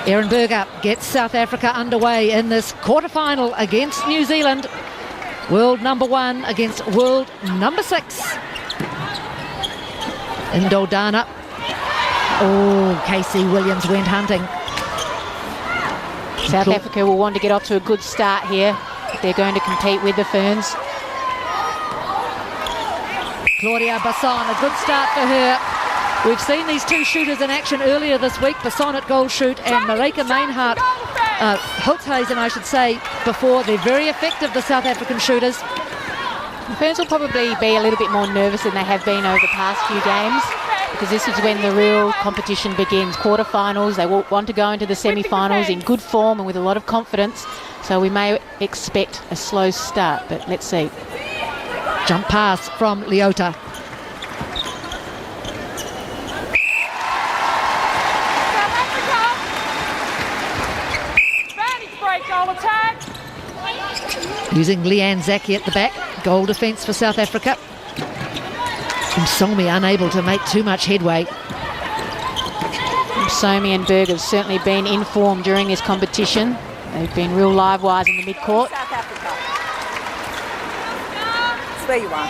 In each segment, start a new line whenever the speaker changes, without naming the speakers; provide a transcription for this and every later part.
Erin Berger gets South Africa underway in this quarterfinal against New Zealand. World number 1 against world number 6. Indodana. Oh, Casey Williams went hunting.
South Africa will want to get off to a good start here if they're going to compete with the Ferns.
Claudia Basson, a good start for her. We've seen these two shooters in action earlier this week, Basson at goal shoot and Marika Mainhart, Hulthuizen I should say, before. They're very effective, the South African shooters.
The Ferns will probably be a little bit more nervous than they have been over the past few games, because this is when the real competition begins. Quarterfinals, they will want to go into the semi-finals in good form and with a lot of confidence, so we may expect a slow start, but let's see.
Jump pass from Leota. Using Leanne Zaki at the back. Goal defence for South Africa. Msomi unable to make too much headway.
Msomi and Berger have certainly been in form during this competition. They've been real live wires in the mid-court.
South Africa. That's where you are.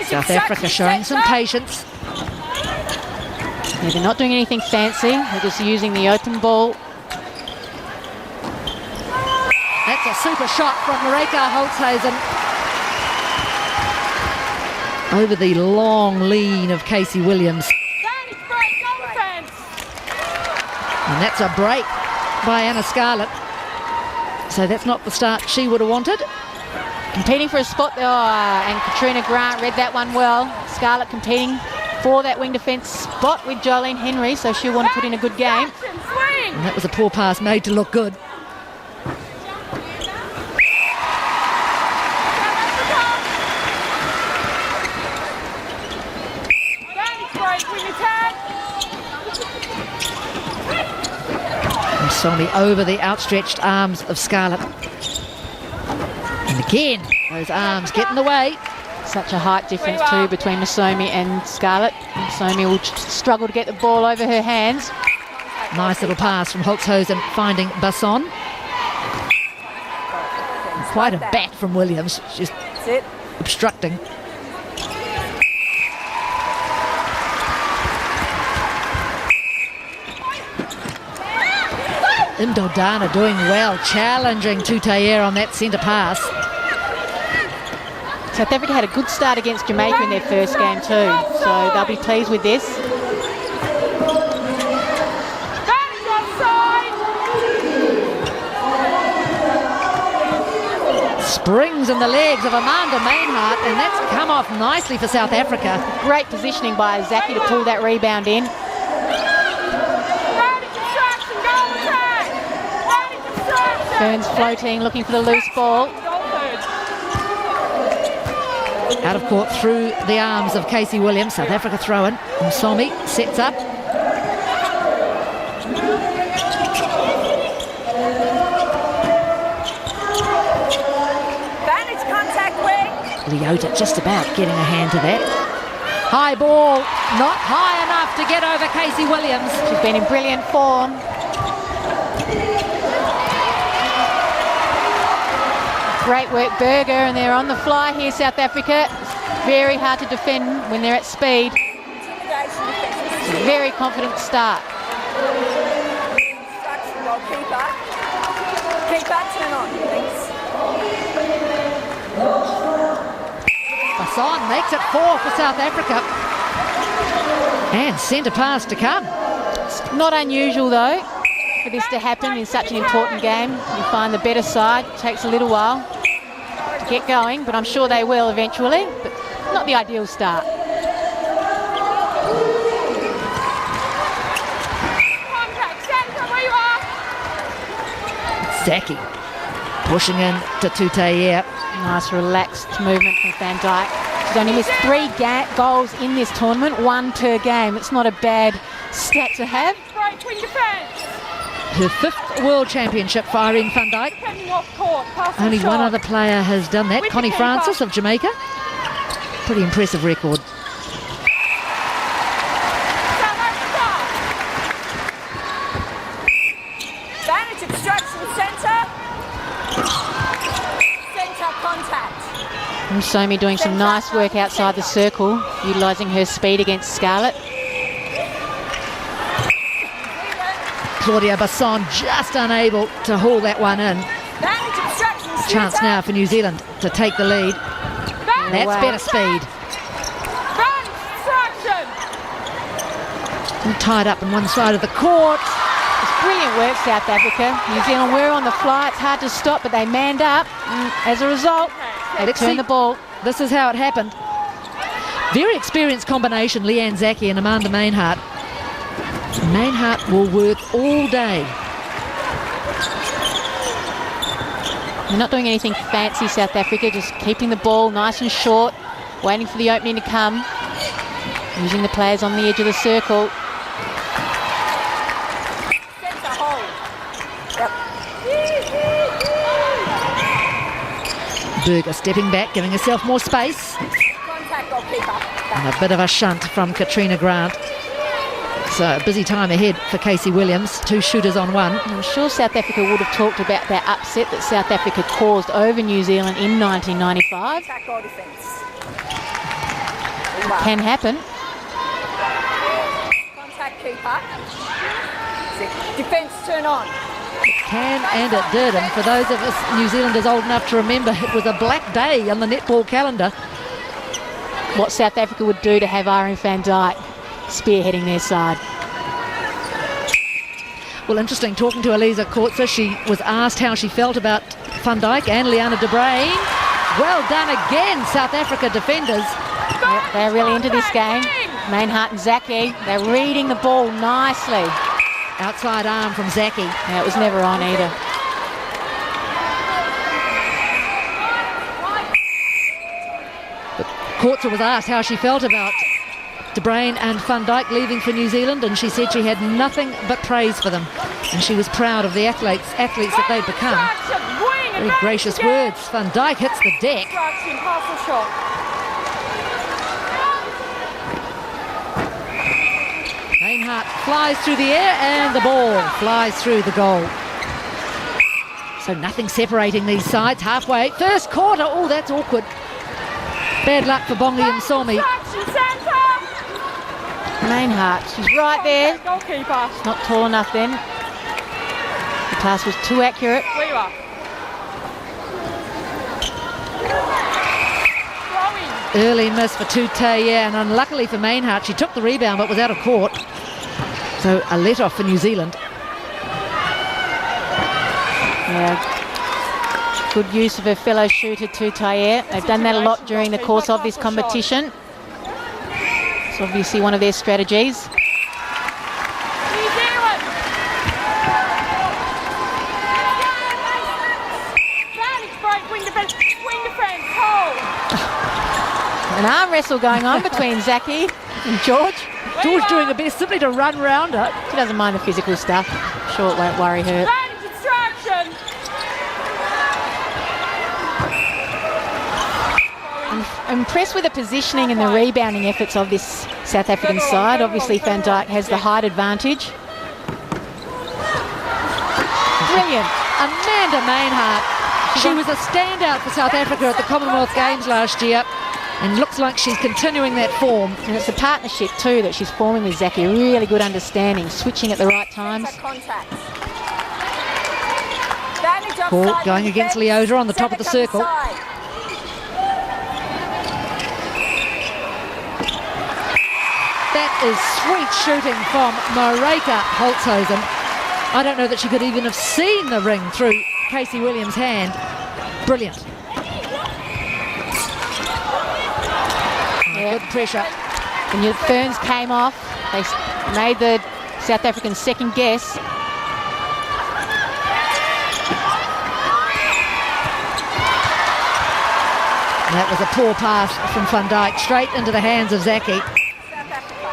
South Africa showing some patience.
Yeah, they're not doing anything fancy. They're just using the open ball.
That's a super shot from Marika Hulthuizen. Over the long lean of Casey Williams. And that's a break by Anna Scarlett. So that's not the start she would have wanted.
Competing for a spot there, and Katrina Grant read that one well. Scarlett competing for that wing defence spot with Jolene Henry, so she'll want to put in a good game.
And that was a poor pass made to look good. Msomi over the outstretched arms of Scarlett. And again, those arms get in the way.
Such a height difference too between Msomi and Scarlett. Msomi will struggle to get the ball over her hands.
Nice little pass from Hulthuizen finding Basson. And quite a bat from Williams, just obstructing. Indodana doing well, challenging Proteas on that centre pass.
South Africa had a good start against Jamaica in their first game too, so they'll be pleased with this.
Springs in the legs of Amanda Mainhart, and that's come off nicely for South Africa.
Great positioning by Zaki to pull that rebound in. Ferns floating, looking for the loose ball.
Out of court through the arms of Casey Williams. South Africa throw in. Msomi sets up.
Vantage contact wing.
Leota just about getting a hand to that. High ball, not high enough to get over Casey Williams.
She's been in brilliant form. Great work, Berger, and they're on the fly here, South Africa. It's very hard to defend when they're at speed. It's a very confident start.
Turn on, please.
Basson makes it 4 for South Africa. And centre pass to come.
It's not unusual, though, for this to happen in such an important game. You find the better side. It takes a little while to get going, but I'm sure they will eventually. But not the ideal start.
Zaki pushing in to Proteas.
Nice relaxed movement from Van Dijk. She's only missed 3 goals in this tournament, 1 per game. It's not a bad stat to have.
Her 5th World Championship for Irene Van Dijk. Only one other player has done that, Connie Francis of Jamaica. Pretty impressive record.
And Somi doing some nice work outside the circle, utilising her speed against Scarlett.
Claudia Basson just unable to haul that one in. Chance now for New Zealand to take the lead. That's better speed. And tied up on one side of the court.
It's brilliant work, South Africa. New Zealand were on the fly. It's hard to stop, but they manned up. And as a result, they turned the ball.
This is how it happened. Very experienced combination, Leanne Zaki and Amanda Mainhart. Mainhart will work all day.
They're not doing anything fancy, South Africa, just keeping the ball nice and short, waiting for the opening to come, using the players on the edge of the circle.
Berger stepping back, giving herself more space. And a bit of a shunt from Katrina Grant. So a busy time ahead for Casey Williams. 2 shooters on 1.
I'm sure South Africa would have talked about that upset that South Africa caused over New Zealand in 1995. Can happen.
Contact keeper. Defence turn on.
Can, and it did. And for those of us New Zealanders old enough to remember, it was a black day on the netball calendar.
What South Africa would do to have Irene van Dijk spearheading their side.
Well, interesting, talking to Eliza Kortzer, she was asked how she felt about Van Dijk and Liana de Bruin. Well done again, South Africa defenders.
They're really into this game. Mainhart and Zaki, they're reading the ball nicely.
Outside arm from Zaki.
Yeah, it was never on either.
But Kortzer was asked how she felt about De Bruin and Van Dijk leaving for New Zealand, and she said she had nothing but praise for them, and she was proud of the athletes that they'd become. Very gracious words. Van Dijk hits the deck. Mainhart flies through the air, and the ball flies through the goal. So nothing separating these sides. Halfway, first quarter. Oh, that's awkward. Bad luck for Bongi and Somi.
Mainhart, she's right there. She's not tall enough then. The pass was too accurate.
Early miss for Proteas, and unluckily for Mainhart, she took the rebound but was out of court. So a let-off for New Zealand.
Yeah. Good use of her fellow shooter, Proteas. They've done that a lot during the course of this competition. It's obviously one of their strategies. An arm wrestle going on between Zaki and George.
George doing her best simply to run round her.
She doesn't mind the physical stuff. I'm sure it won't worry her. I'm impressed with the positioning and the rebounding efforts of this South African side. Obviously, Van Dijk has the height advantage. Brilliant.
Amanda Mainhart. She was a standout for South Africa at the Commonwealth Games last year, and looks like she's continuing that form.
And it's a partnership too that she's forming with Zaki. Really good understanding, switching at the right times.
Ball going against Leota on the top of the circle. That is sweet shooting from Marika Holtzhausen. I don't know that she could even have seen the ring through Casey Williams' hand. Brilliant.
Yeah.
Good pressure.
And the Ferns came off. They made the South Africans second guess.
And that was a poor pass from Van Dijk straight into the hands of Zaki.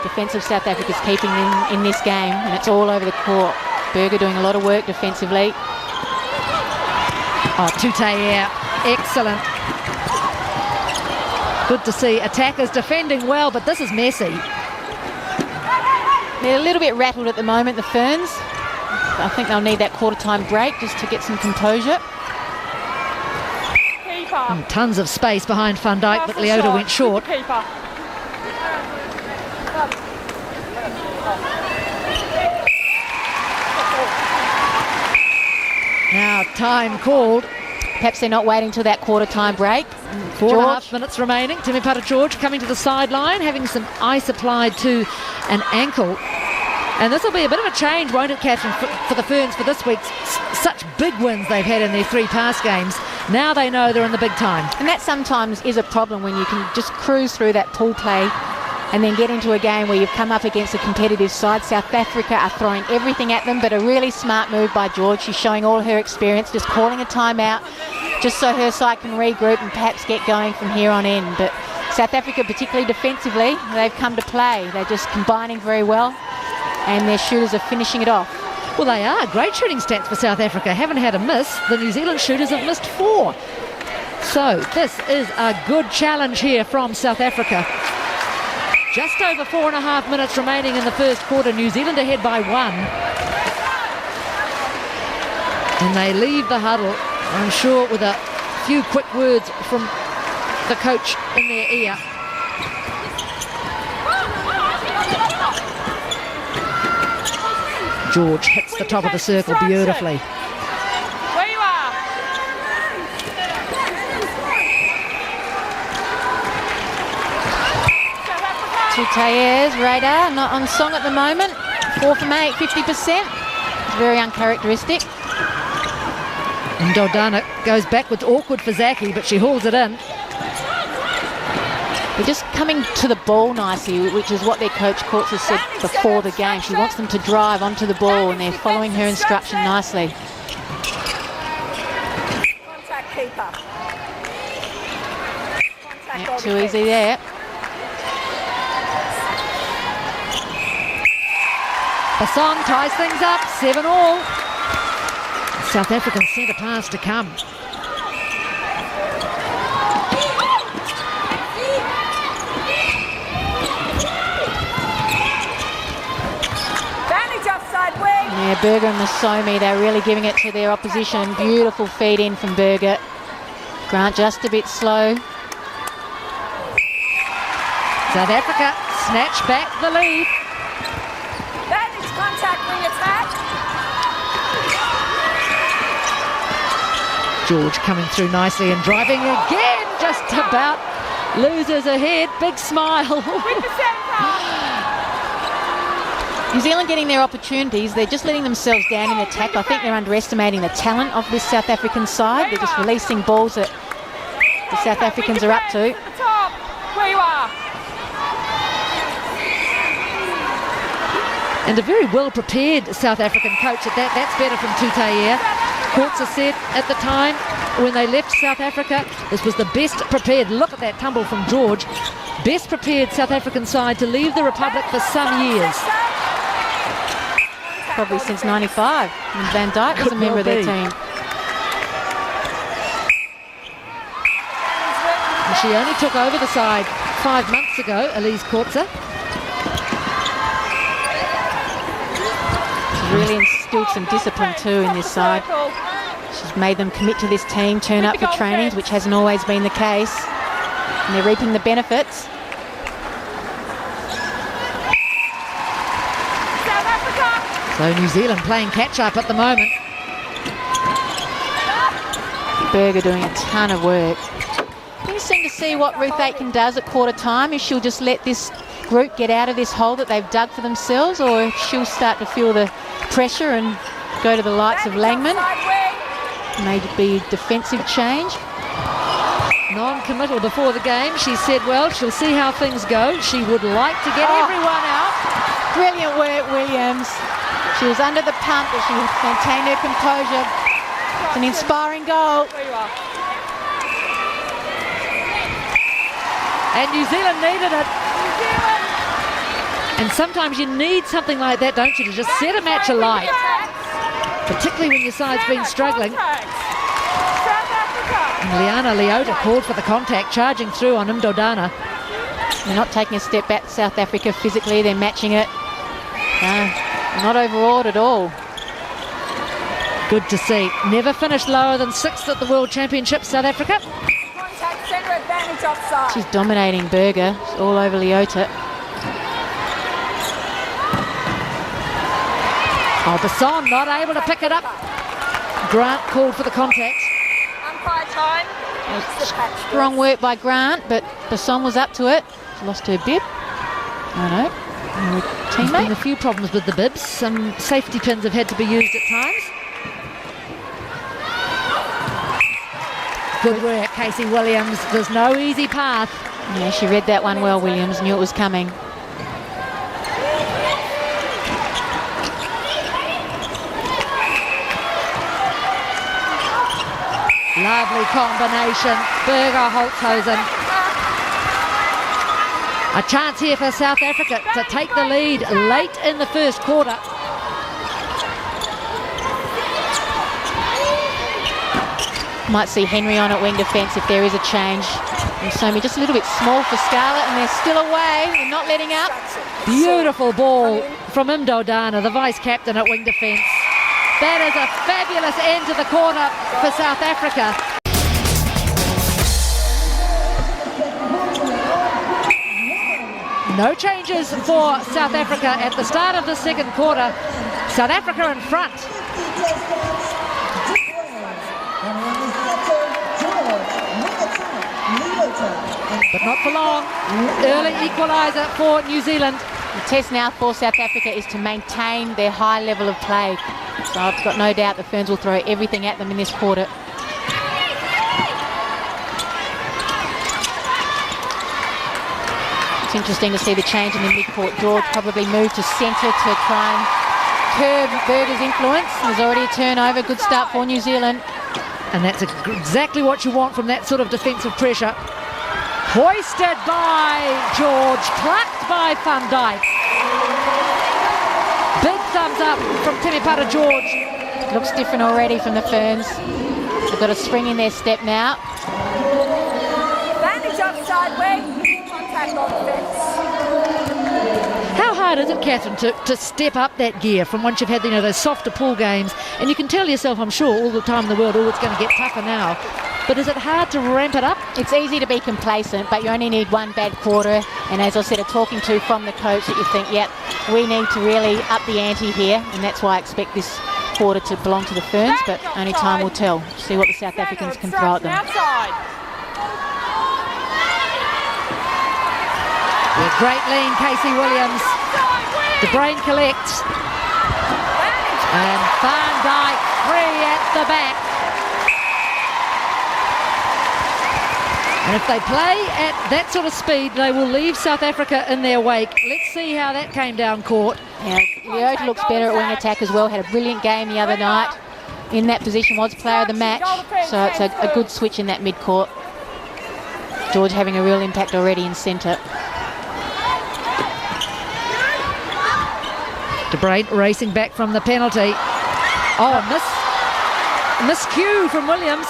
Defensive South Africa's keeping them in this game, and it's all over the court. Berger doing a lot of work defensively.
Oh, Proteas, excellent. Good to see attackers defending well, but this is messy.
They're a little bit rattled at the moment, the Ferns. I think they'll need that quarter-time break just to get some composure.
And tons of space behind Van Dijk, but Leota went short. Now time called.
Perhaps they're not waiting till that quarter-time break.
4.5 minutes remaining. Temepara George coming to the sideline, having some ice applied to an ankle. And this will be a bit of a change, won't it, Catherine, for the Ferns for this week? Such big wins they've had in their 3 past games. Now they know they're in the big time.
And that sometimes is a problem when you can just cruise through that pool play and then get into a game where you've come up against a competitive side. South Africa are throwing everything at them, but a really smart move by George. She's showing all her experience, just calling a timeout, just so her side can regroup and perhaps get going from here on in. But South Africa, particularly defensively, they've come to play. They're just combining very well, and their shooters are finishing it off.
Well, they are. Great shooting stats for South Africa. Haven't had a miss. The New Zealand shooters have missed 4. So this is a good challenge here from South Africa. Just over 4.5 minutes remaining in the first quarter. New Zealand ahead by 1. And they leave the huddle, I'm sure, with a few quick words from the coach in their ear. George hits the top of the circle beautifully.
Where you are.
Proteas, radar, not on song at the moment. 4 from 8, 50%. It's very uncharacteristic.
And Dodana goes backwards, awkward for Zaki, but she hauls it in.
They're just coming to the ball nicely, which is what their coach Courts has said before the game. She wants them to drive onto the ball, and they're following her instruction nicely.
Contact keeper. Contact
Not too easy there.
Basson ties things up, 7-all. South African centre pass to come.
Advantage offside wing.
Yeah, Berger and Masomi, they're really giving it to their opposition. Beautiful feed in from Berger. Grant just a bit slow.
South Africa snatch back the lead.
Advantage contact wing attack.
George coming through nicely and driving again, just about loses ahead. Big smile.
New Zealand getting their opportunities. They're just letting themselves down in attack. I think they're underestimating the talent of this South African side. They're just releasing balls that the South Africans are up to.
Top. Where you are.
And a very well-prepared South African coach at that. That's better from Proteas. Courts said at the time when they left South Africa, this was the best prepared. Look at that tumble from George. Best prepared South African side to leave the Republic for some years.
Probably since 95, when Van Dijk was a member of their team.
And she only took over the side 5 months ago, Elise Courtsa.
She's really instilled some discipline too in this side. She's made them commit to this team, turn up for trainings, which hasn't always been the case. And they're reaping the benefits.
So New Zealand playing catch-up at the moment.
Berger doing a ton of work. Interesting to see what Ruth Aitken does at quarter time. If she'll just let this group get out of this hole that they've dug for themselves, or if she'll start to feel the pressure and go to the likes of Langman. Maybe defensive change.
Non-committal before the game. She said, well, she'll see how things go. She would like to get everyone out.
Brilliant work, Williams. She was under the pump, but she maintained her composure. It's an inspiring goal.
And New Zealand needed it. And sometimes you need something like that, don't you, to just set a match alight. Particularly when your side's been struggling. And Liana Leota called for the contact, charging through on Mdodana.
They're not taking a step back, South Africa, physically. They're matching it. Not overawed at all.
Good to see. Never finished lower than 6th at the World Championship, South Africa.
Centre advantage offside.
She's dominating Berger. She's all over Leota.
Oh, Basson not able to pick it up. Grant called for the contact.
Umpire time.
Strong work by Grant, but Basson was up to it. She lost her bib. I know. Her
There's been
teammate.
a few problems with the bibs. Some safety pins have had to be used at times. Good work, Casey Williams. There's no easy path.
Yeah, she read that one well, Williams. Knew it was coming.
Lovely combination. Berger, Holtzhausen. A chance here for South Africa to take the lead late in the first quarter.
Might see Henry on at wing defence if there is a change. And Somi just a little bit small for Scarlett, and they're still away. They're not letting up.
Beautiful ball from Imdodana, the vice-captain at wing defence. That is a fabulous end to the quarter for South Africa. No changes for South Africa at the start of the second quarter. South Africa in front. But not for long. Early equaliser for New Zealand.
The test now for South Africa is to maintain their high level of play. So I've got no doubt the Ferns will throw everything at them in this quarter. It's interesting to see the change in the midcourt. George probably moved to centre to try and curb Berger's influence. There's already a turnover. Good start for New Zealand.
And that's exactly what you want from that sort of defensive pressure. Hoisted by George, plucked by Van Dijk. Big thumbs up from Temepara George.
Looks different already from the Ferns. They've got a spring in their step now.
Advantage offside wing. Contact on defence.
How hard is it, Catherine, to step up that gear from once you've had those softer pool games? And you can tell yourself, I'm sure, all the time in the world, it's going to get tougher now. But is it hard to ramp it up?
It's easy to be complacent, but you only need one bad quarter. And as I said, a talking to from the coach that you think, yep, we need to really up the ante here. And that's why I expect this quarter to belong to the Ferns, but only time will tell. See what the South Africans can throw at them.
Outside.
Yeah, great lean, Casey Williams. The brain collects. And Van Dijk free at the back. And if they play at that sort of speed, they will leave South Africa in their wake. Let's see how that came down court.
Yeah, Leota looks better at wing attack as well. Had a brilliant game the other night. In that position was player of the match. So it's a good switch in that mid-court. George having a real impact already in centre.
De Bruyne racing back from the penalty. Oh, miscue from Williams.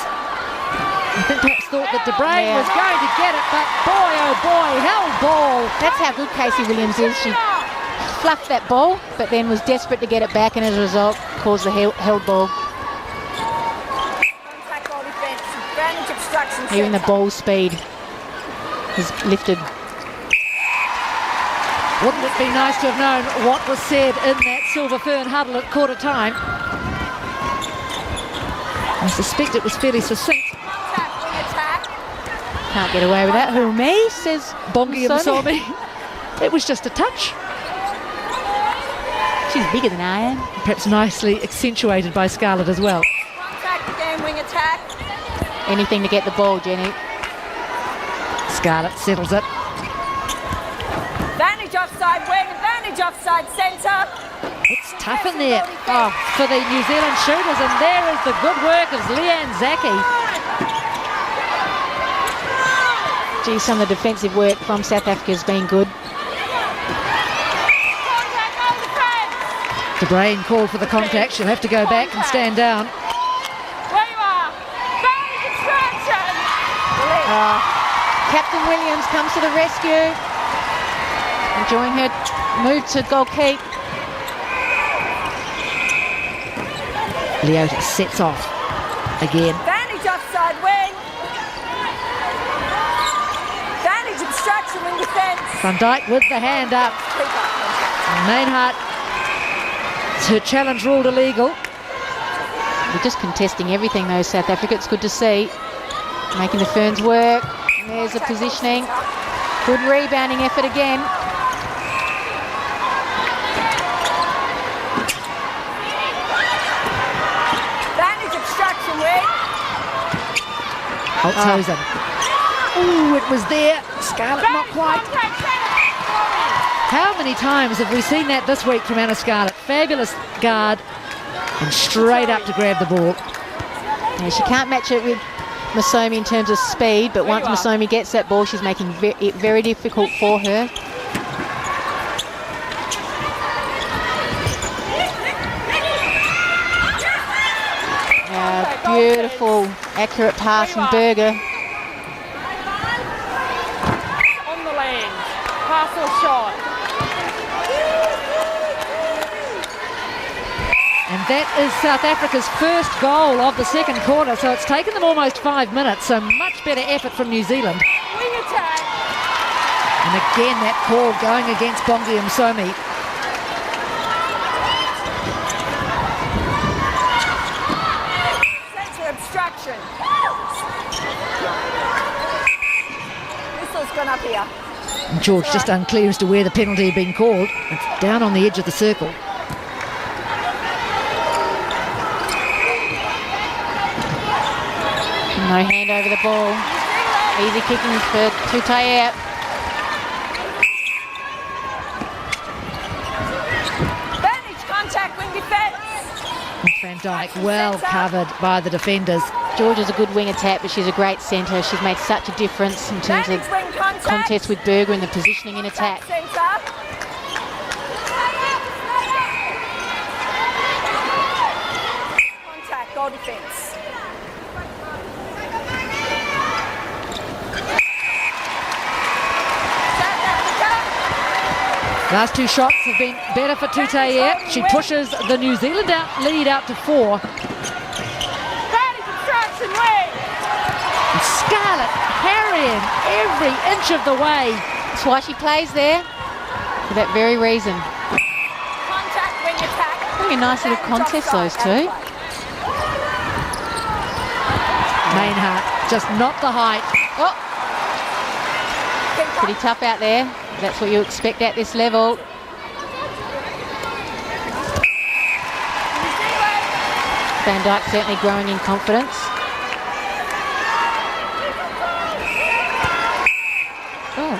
I think perhaps thought that De Bruyne was going to get it, but boy, oh boy, held ball.
That's how good Casey Williams is. She fluffed that ball, but then was desperate to get it back, and as a result, caused the held ball.
Contact on defence. Advantage obstruction.
Even the
centre.
ball speed is lifted.
Wouldn't it be nice to have known what was said in that Silver Fern huddle at quarter time? I suspect it was fairly succinct.
Contact wing attack.
Can't get away with that. Who, me? Says
Bongi
Somi.
Msomi. It was just a touch.
She's bigger than I am.
Perhaps nicely accentuated by Scarlett as well.
Contact again, wing attack.
Anything to get the ball, Jenny.
Scarlett settles it.
Advantage offside wing. Advantage offside centre.
It's tough in there for the New Zealand shooters, and there is the good work of Leanne Zaki.
Gee, some of the defensive work from South Africa has been good.
Contact on defence.
De Bruyne called for the contact. She'll have to go back and stand down.
Where you are. Back distraction.
Captain Williams comes to the rescue. Enjoying her move to goal keep.
Leota sets off again.
Advantage offside wing.
Van Dijk with the hand up. Mainhart, her challenge ruled illegal.
They're just contesting everything though, South Africa. It's good to see. Making the Ferns work. And there's the positioning. Good rebounding effort again.
Advantage obstruction, Wing.
Holtzhausen. Ooh, it was there. Scarlett not quite. How many times have we seen that this week from Anna Scarlett? Fabulous guard and straight up to grab the ball.
Yeah, she can't match it with Masomi in terms of speed, but once Masomi gets that ball, she's making it very difficult for her. Beautiful, accurate pass from Berger.
On the land. Pass or shot.
And that is South Africa's first goal of the second quarter, so it's taken them almost 5 minutes, so much better effort from New Zealand.
Wing attack.
And again, that call going against Bongi Msomi.
Center obstruction. Whistle's gone up here.
And George just unclear as to where the penalty had been called. It's down on the edge of the circle.
No hand over the ball. Easy kicking for Proteas.
Advantage contact, wing defence.
Van Dijk well covered by the defenders.
George is a good wing attack, but she's a great centre. She's made such a difference in terms of
Advantage wing contact.
contest with Berger and the positioning in attack.
Centre. Contact, goal defence. South Africa.
Last two shots have been better for Proteas. She pushes the New Zealand lead out to 4.
Advantage obstruction, wing.
And Scarlett carrying every inch of the way.
That's why she plays there, for that very reason.
Contact, wing attack.
Pretty nice little contest, those two.
Mainhart just not the height.
Oh, pretty tough out there. That's what you expect at this level. Van Dijk certainly growing in confidence. Oh.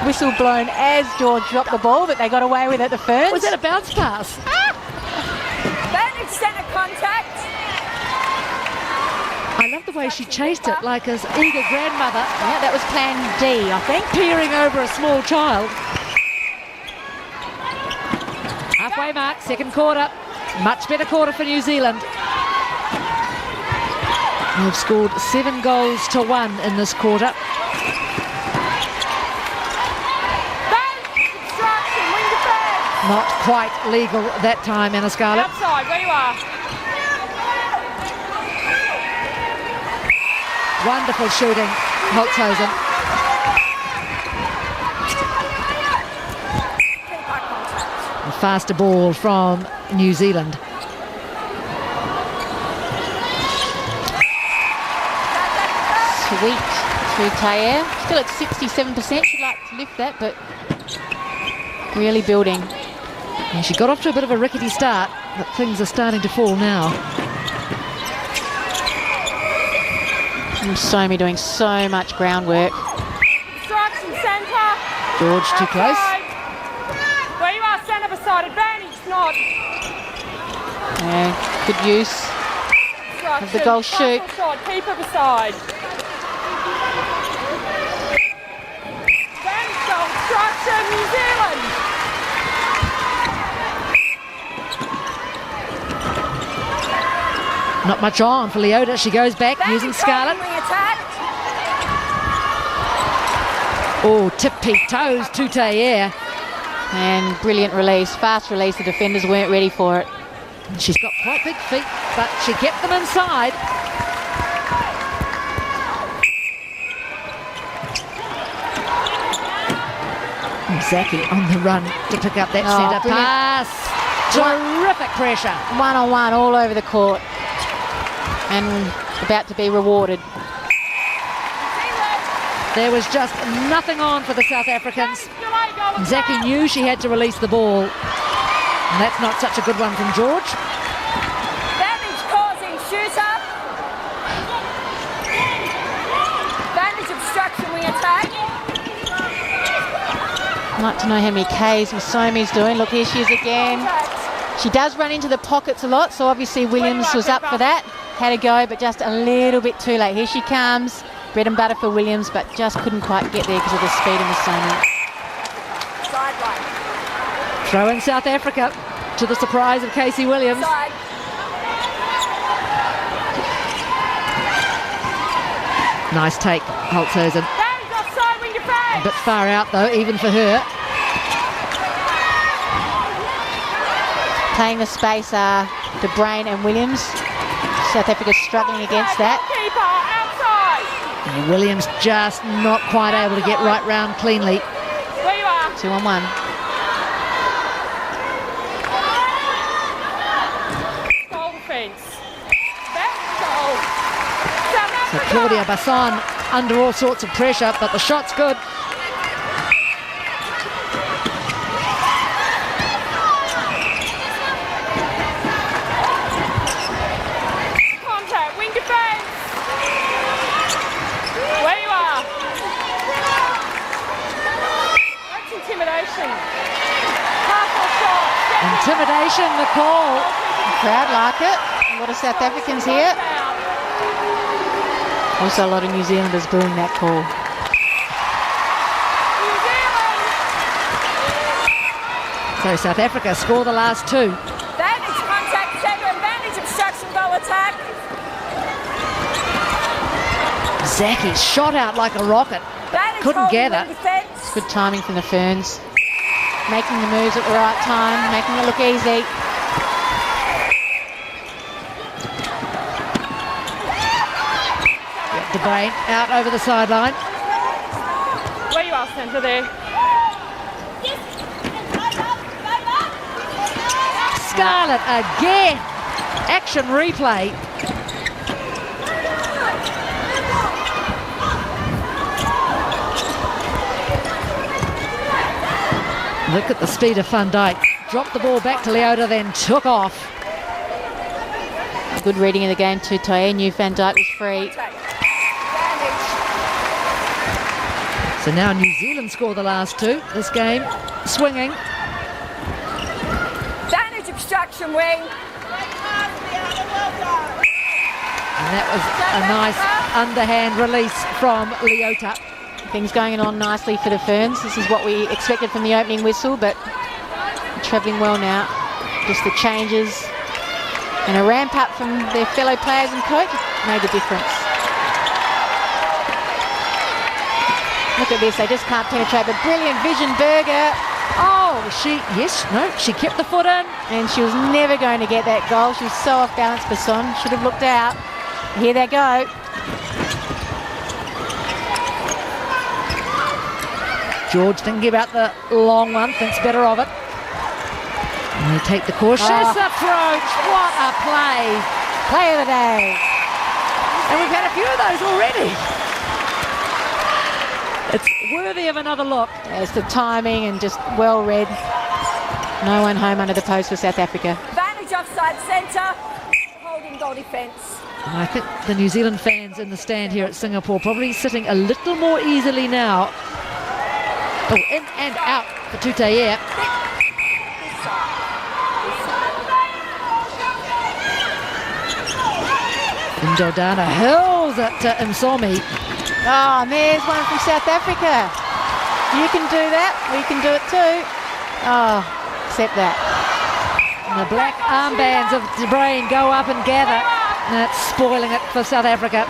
Whistle blown as George dropped the ball, but they got away with it, the Ferns.
Was that a bounce pass?
Advantage centre contact.
I love the way she chased it like an eager grandmother
Yeah, that was plan D, I think.
peering over a small child. Halfway mark, second quarter. Much better quarter for New Zealand. They've scored 7 goals to 1 in this quarter.
Advantage obstruction, wing defence.
Not quite legal that time, Anna Scarlett.
Outside, where you are.
Wonderful shooting, Holtzhausen. A faster ball from New Zealand.
Sweet Proteas. Still at 67%. She'd like to lift that, but really building.
And she got off to a bit of a rickety start, but things are starting to fall now.
Somi doing so much groundwork.
Obstruction, centre.
George too close.
Outside. Where you are, centre beside. Advantage, not.
Yeah, good use.
Obstruction.
Of the goal shoot.
Pass or shot, keeper beside. Advantage goal, obstruction, New Zealand.
Not much on for Leota. She goes back using Scarlett.
Wing attack.
Oh, tippy toes, Proteas.
And brilliant release. Fast release. The defenders weren't ready for it.
She's got quite big feet, but she kept them inside. Zaki on the run to pick up that centre
brilliant.
pass. Terrific pressure.
One-on-one all over the court. And about to be rewarded.
There was just nothing on for the South Africans. Zaki knew she had to release the ball. And that's not such a good one from George.
Damage causing shooter. Advantage obstruction wing attack.
I'd like to know how many Ks Masomi's doing. Look, here she is again. She does run into the pockets a lot, so obviously Williams was up for that. Had a go, but just a little bit too late. Here she comes. Bread and butter for Williams, but just couldn't quite get there because of the speed of Masomi.
Sideline.
Throw in South Africa to the surprise of Casey Williams.
Side.
Nice take, Holtzhausen.
Danny's offside, wing
A
defence.
bit far out though, even for her.
Playing the space are De Bruyn and Williams. South Africa struggling against that.
Keeper outside.
And Williams just not quite able to get right round cleanly.
Where you are.
2-on-1.
Goal defence. That's goal. South
So
Africa.
Claudia Basson under all sorts of pressure, but the shot's good.
Contact, wing defence. Where you are. That's intimidation. Pass or shot.
Intimidation, the call.
Crowd like it. A lot of South Africans here. Also a lot of New Zealanders booing that call.
So South Africa score the last two.
Advantage contact centre. Advantage obstruction goal attack.
Zaki shot out like a rocket.
Advantage
Couldn't
holding
gather.
wing defence.
Good timing from the Ferns. Making the moves at the right time, making it look easy.
De Bruyn out over the sideline.
Where you are, centre there.
Scarlett again. Action replay. Look at the speed of Van Dijk. Dropped the ball back to Leota, then took off.
Good reading of the game too, Taye. Knew Van Dijk was free.
Advantage.
So now New Zealand score the last two. This game swinging.
Advantage obstruction wing.
And that was a nice underhand release from Leota.
Things going on nicely for the Ferns. This is what we expected from the opening whistle, but travelling well now. Just the changes and a ramp up from their fellow players and coach made the difference. Look at this, they just can't penetrate, but brilliant vision, Berger.
Oh, she kept the foot in.
And she was never going to get that goal. She was so off balance, Basson. Should have looked out. Here they go.
George thinking about the long one, thinks better of it. And they take the cautious approach. What a play.
Play of the day.
And we've had a few of those already. It's worthy of another look.
It's the timing and just well read. No one home under the post for South Africa.
Advantage offside centre. Holding goal defence.
And I think the New Zealand fans in the stand here at Singapore probably sitting a little more easily now. Oh, in and out for Proteas. Ndodana hurls it to Msomi.
Oh, and there's one from South Africa. You can do that. We can do it too. Oh, accept that.
And the black armbands of De Bruyn go up and gather. And that's spoiling it for South Africa.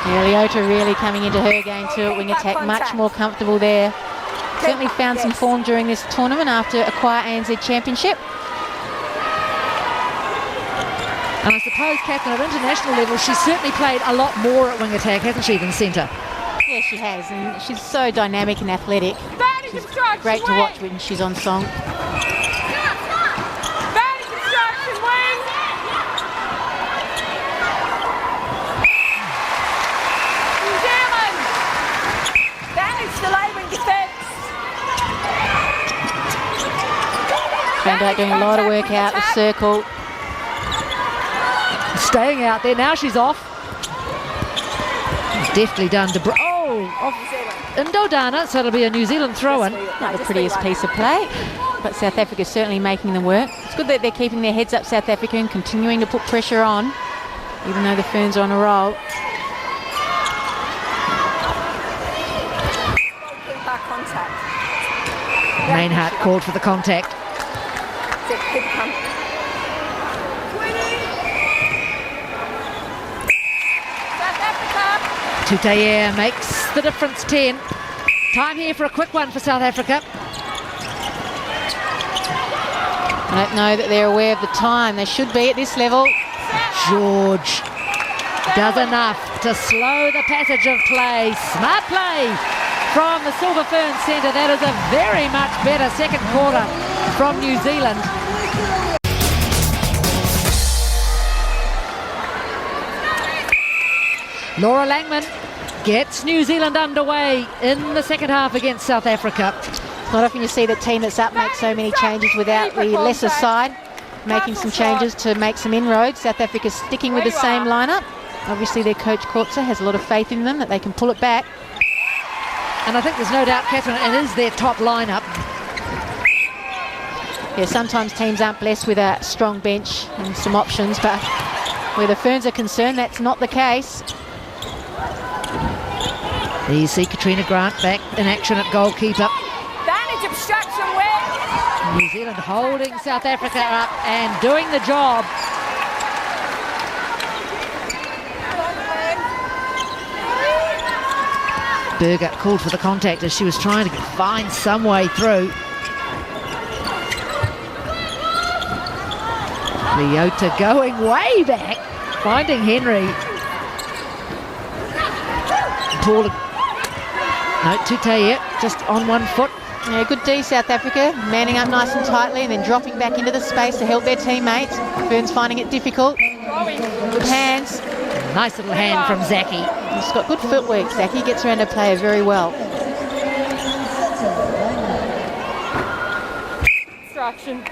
Yeah, Leota really coming into her game too at wing attack, much more comfortable there. Certainly found some form during this tournament after a quiet ANZ Championship.
And I suppose, Catherine, at international level, she's certainly played a lot more at wing attack, hasn't she, than centre?
Yeah, she has, and she's so dynamic and athletic.
Vantage obstruction,
Great to
wing.
watch when she's on song.
Vantage obstruction, wing. New Zealand.
Vantage delivering defence.
Found out doing a lot of work out the circle.
Staying out there. Now she's off. Deftly done. Off Indodana, so it'll be a New Zealand throw-in.
Not the prettiest piece of play, but South Africa certainly making them work. It's good that they're keeping their heads up, South Africa, and continuing to put pressure on, even though the Ferns are on a roll.
Goalkeeper contact.
Mainhart called for the contact.
Keep it coming. South Africa.
Proteas makes the difference 10. Time here for a quick one for South Africa.
I don't know that they're aware of the time. They should be at this level.
George does enough to slow the passage of play. Smart play from the Silver Ferns centre. That is a very much better second quarter from New Zealand. Laura Langman gets New Zealand underway in the second half against South Africa.
Not often you see the team that's up make so many changes without the lesser side making some changes to make some inroads. South Africa sticking with the same lineup. Obviously their coach Kortzer has a lot of faith in them that they can pull it back.
And I think there's no doubt, Catherine, it is their top lineup.
Yeah, sometimes teams aren't blessed with a strong bench and some options, but where the Ferns are concerned, that's not the case.
There you see Katrina Grant back in action at goalkeeper.
Vantage obstruction, wing.
New Zealand holding South Africa up and doing the job. Berger called for the contact as she was trying to find some way through. Leota going way back, finding Henry. Paula, no, Proteas just on one foot.
Yeah, good D, South Africa, manning up nice and tightly and then dropping back into the space to help their teammates. Ferns finding it difficult. Good hands.
Nice little hand from Zaki.
He's got good footwork, Zaki. Gets around a player very well.
Obstruction.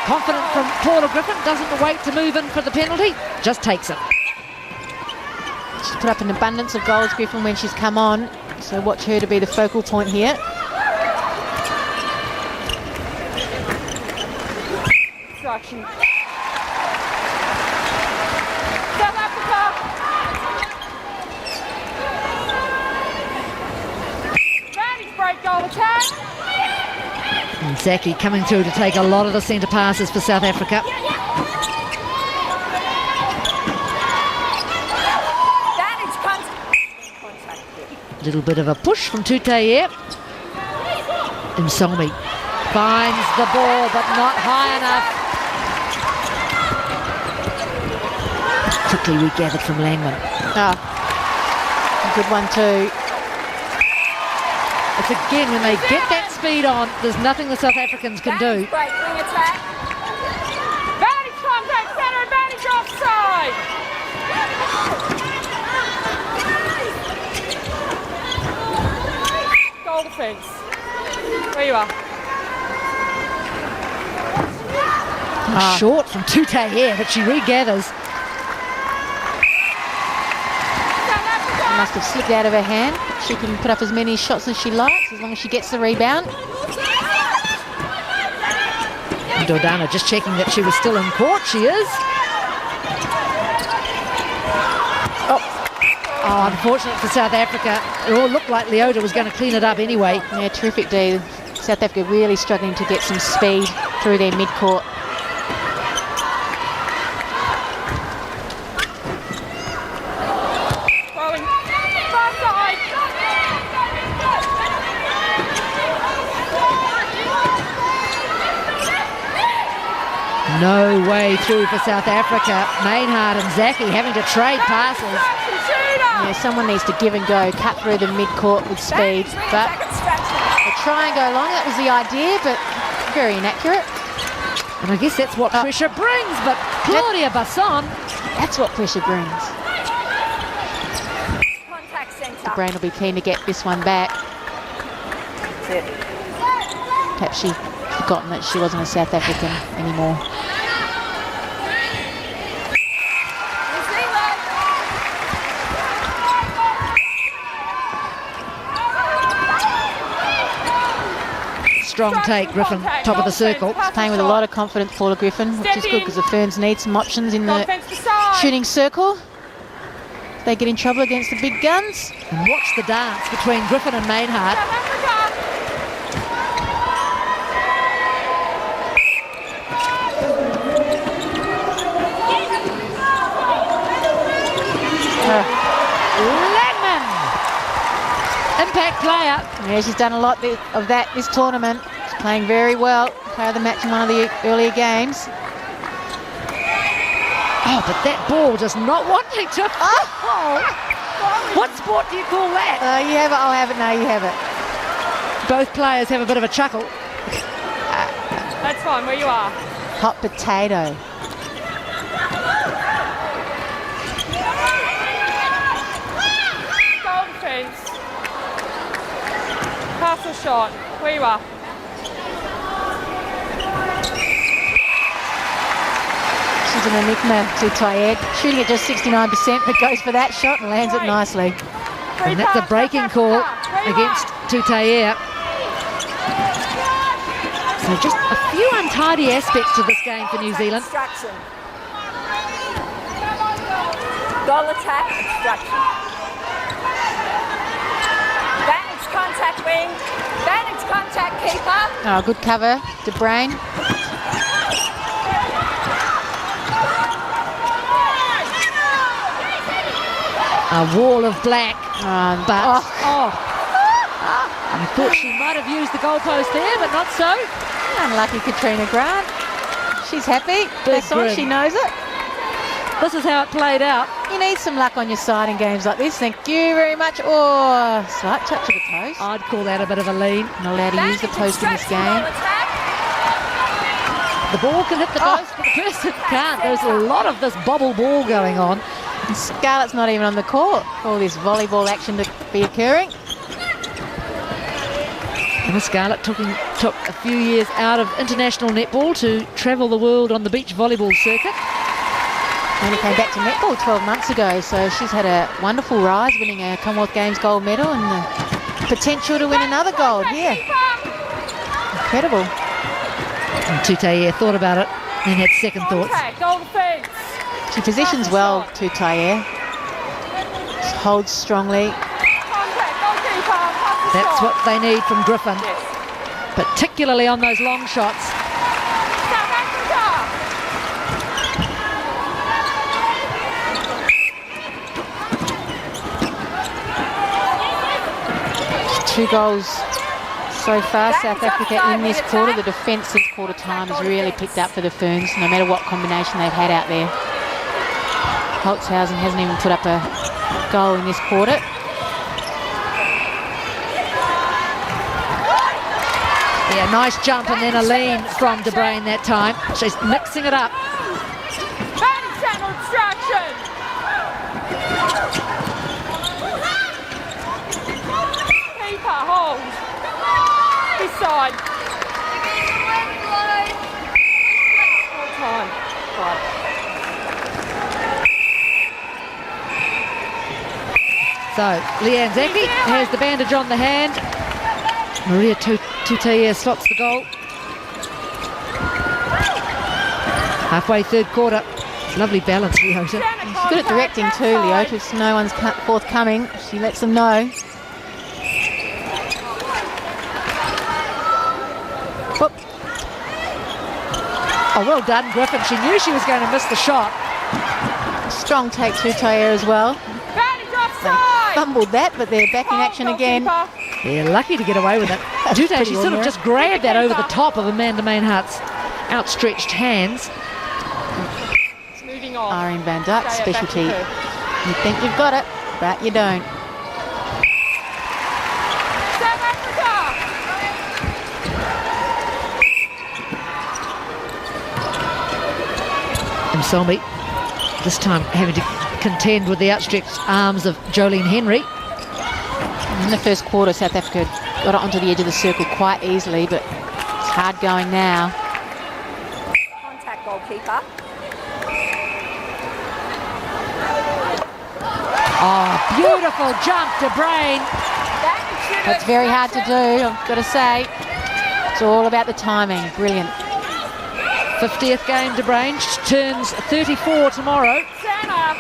Confident from Paula Griffin, doesn't wait to move in for the penalty, just takes it.
She's put up an abundance of goals, Griffin, when she's come on, so watch her to be the focal point here.
Obstruction. South Africa. Vantage break goal attack.
And Zaki coming through to take a lot of the centre passes for South Africa.
Vantage contact.
A little bit of a push from Proteas. Imsomi finds the ball but not high enough. Quickly regathered from Langman.
Oh, a good one too.
It's again, when they get that speed on, there's nothing the South Africans can do.
Vantage break, wing attack.
Vantage contact centre, advantage offside. Goal defence. Where you are.
Short from Proteas, but she regathers.
South Africa.
Must have slipped out of her hand. She can put up as many shots as she likes as long as she gets the rebound.
Dordana just checking that she was still in court. She is. Oh, unfortunate for South Africa. It all looked like Leota was going to clean it up anyway.
Yeah, terrific D. South Africa really struggling to get some speed through their mid-court.
Throwing. Far side.
No way through for South Africa. Maynard and Zaki having to trade passes.
Yeah, someone needs to give and go, cut through the mid-court with speed. But they try and go long. That was the idea, but very inaccurate.
And I guess that's what pressure brings, but Claudia Basson.
That's what pressure brings.
Contact centre.
Brain will be keen to get this one back. Perhaps she'd forgotten that she wasn't a South African anymore.
Strong take, Griffin, top of the circle.
Playing with a lot of confidence, Paula Griffin, which is good because the Ferns need some options in the shooting circle. They get in trouble against the big guns.
And watch the dance between Griffin and Maynard. Langman! Impact player.
Yeah, she's done a lot of that this tournament. She's playing very well. Player of the match in one of the earlier games.
Oh, but that ball just not wanting to fall. What sport do you call that?
You have it, I'll have it, no, you have it.
Both players have a bit of a chuckle.
That's fine, where you are.
Hot potato.
Goal defence. Pass or shot, where you are.
She's an enigma to Tayed. Shooting at just 69%, but goes for that shot and lands it nicely.
And that's a breaking call against Tutayer. So just a few untidy aspects to this game for New Zealand.
Obstruction. Goal attack, obstruction. Vantage contact wing. Vantage contact keeper.
Oh, good cover, De Bruyne.
A wall of black, but
Oh.
I thought she might have used the goalpost there, but not so.
Unlucky Katrina Grant. She's happy.
Big
That's all,
grin.
she knows it.
This is how it played out.
You need some luck on your side in games like this. Thank you very much. Oh, slight touch of the post.
I'd call that a bit of a lean.
Not allowed to use the post in this game.
The ball can hit the post, but the person can't. There's a lot of this bobble ball going on.
And Scarlett's not even on the court. All this volleyball action to be occurring.
Emma Scarlett took a few years out of international netball to travel the world on the beach volleyball circuit.
Only came back to netball 12 months ago, so she's had a wonderful rise, winning a Commonwealth Games gold medal and the potential to win another gold here. Incredible.
And Tutayer thought about it and had second thoughts.
Contact, goal defence.
She positions well to Tayed. Holds strongly.
Contact, goalkeeper. Pass or
That's
shot.
what they need from Griffin,
Yes.
particularly on those long shots.
South Africa.
2 goals so far, South Africa in this quarter. The defence since quarter time has really picked up for the Ferns, no matter what combination they've had out there. Holtzhausen hasn't even put up a goal in this quarter.
Yeah, nice jump and then a lean from De Bruyne that time. She's mixing it up.
Vantage centre obstruction. Keeper, hold. This side. Full time. Right.
So, Leanne Zaki has the bandage on the hand. Maria Tutayer slots the goal. Halfway third quarter. Lovely balance, Leota.
She's good at directing too, Leota. If no one's forthcoming, she lets them know.
Whoop. Oh, well done, Griffin. She knew she was going to miss the shot.
Strong take to Tayed as well.
Vantage offside.
Fumbled that, but they're back in action again.
Yeah, lucky to get away with it. Tutayer, she sort of just grabbed that over the top of Amanda Maynhardt's outstretched hands.
Moving on.
Irene Van Dyke's
Stay at
specialty.
back
You think you've got it, but you don't.
South Africa.
Msomi this time having to contend with the outstretched arms of Jolene Henry.
In the first quarter, South Africa got it onto the edge of the circle quite easily, but it's hard going now.
Contact goalkeeper.
Oh, beautiful jump to Brain.
That's very hard to do, I've got to say. It's all about the timing. Brilliant.
50th game to Brain. She turns 34 tomorrow.
Centre.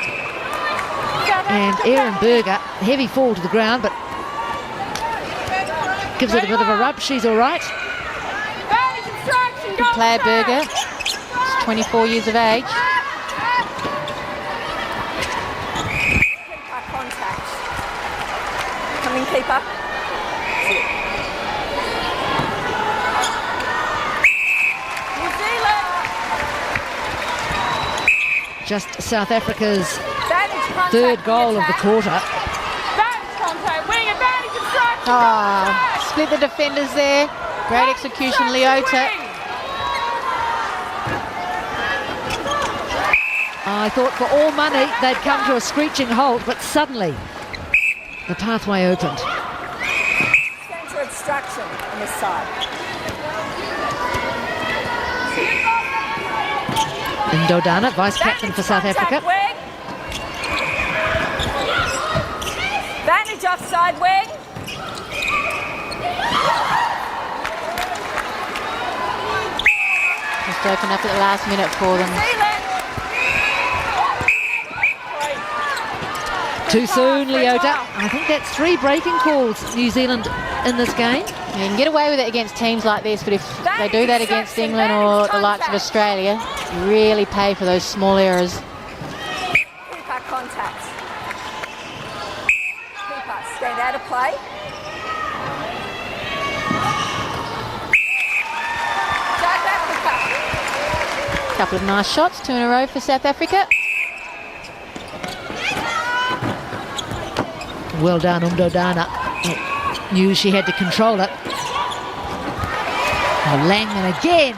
South
And
Africa.
Erin Berger, heavy fall to the ground, but gives it a bit of a rub. She's all right.
Early construction.
Good player, Berger. She's 24 years of age.
Keeper contact. Coming keeper. New Zealand.
Just South Africa's
Advantage contact.
third goal of the
attack.
quarter.
Advantage contact. Wing advantage construction.
Oh, split the defenders there. Great execution, Leota.
I thought for all money they'd come to a screeching halt, but suddenly the pathway opened.
Centre obstruction on this side.
Ndodana, vice captain for South Africa.
Wing. Vantage offside wing.
Just opened up at the last minute for them.
Zealand.
Too soon, Leota. I think that's 3 breaking calls, New Zealand, in this game.
You can get away with it against teams like this, but if they do that against England or the likes of Australia, you really pay for those small errors.
Keeper contact. Keeper stand out of play. South Africa.
Couple of nice shots, 2 in a row for South Africa.
Well done, Ndodana. Knew she had to control it. Oh, Langman again.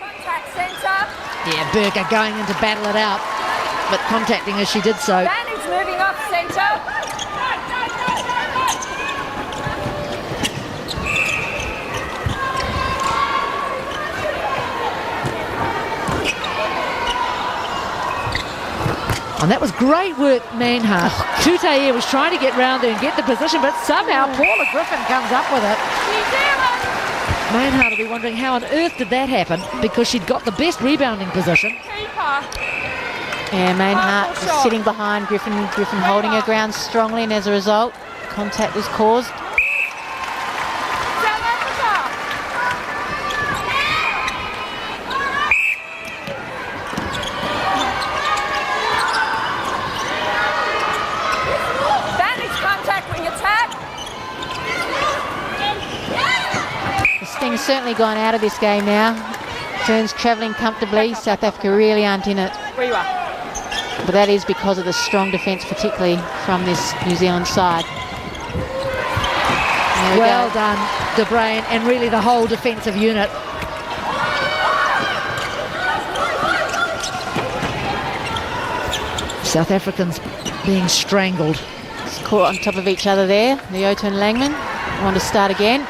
Contact centre.
Yeah, Berger going in to battle it out, but contacting as she did so.
Vantage moving off centre.
And that was great work, Manhart. Proteas was trying to get round there and get the position, but somehow Paula Griffin comes up with it.
New Zealand.
Manhart will be wondering how on earth did that happen, because she'd got the best rebounding position.
Keeper.
Yeah, Mainhart
Powerful
was
shot.
sitting behind Griffin. Griffin holding her ground strongly, and as a result, contact was caused.
South Africa.
Vantage contact wing attack.
This thing's certainly gone out of this game now. Ferns travelling comfortably. South Africa really aren't in it.
Where you are.
But that is because of the strong defence, particularly from this New Zealand side. There we
Well
go.
done, De Bruyn, and really the whole defensive unit. South Africans being strangled.
Just caught on top of each other there. Leota and Langman want to start again.